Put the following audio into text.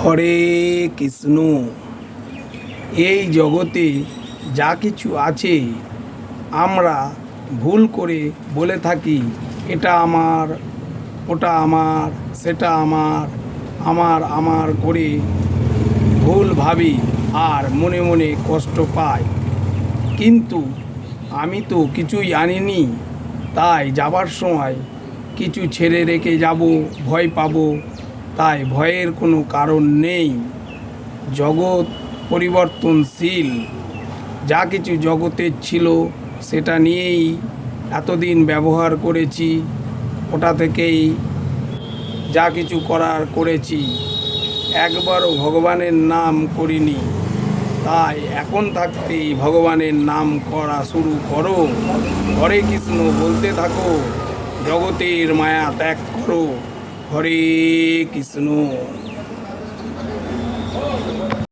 হরে কৃষ্ণ। এই জগতে যা কিছু আছে আমরা ভুল করে বলে থাকি এটা আমার, ওটা আমার, সেটা আমার, আমার করে ভুল ভাবি আর মনে মনে কষ্ট পাই। কিন্তু আমি তো কিছুই আনিনি, তাই যাবার সময় কিছু ছেড়ে রেখে যাব, ভয় পাবো, তাই ভয়ের কোনো কারণ নেই। জগৎ পরিবর্তনশীল, যা কিছু জগতের ছিল সেটা নিয়েই এতদিন ব্যবহার করেছি, ওটা থেকেই যা কিছু করার করেছি, একবারও ভগবানের নাম করিনি। তাই এখন থাকতেই ভগবানের নাম করা শুরু করো, হরে কৃষ্ণ বলতে থাকো, জগতের মায়া ত্যাগ করো। হরে কৃষ্ণ।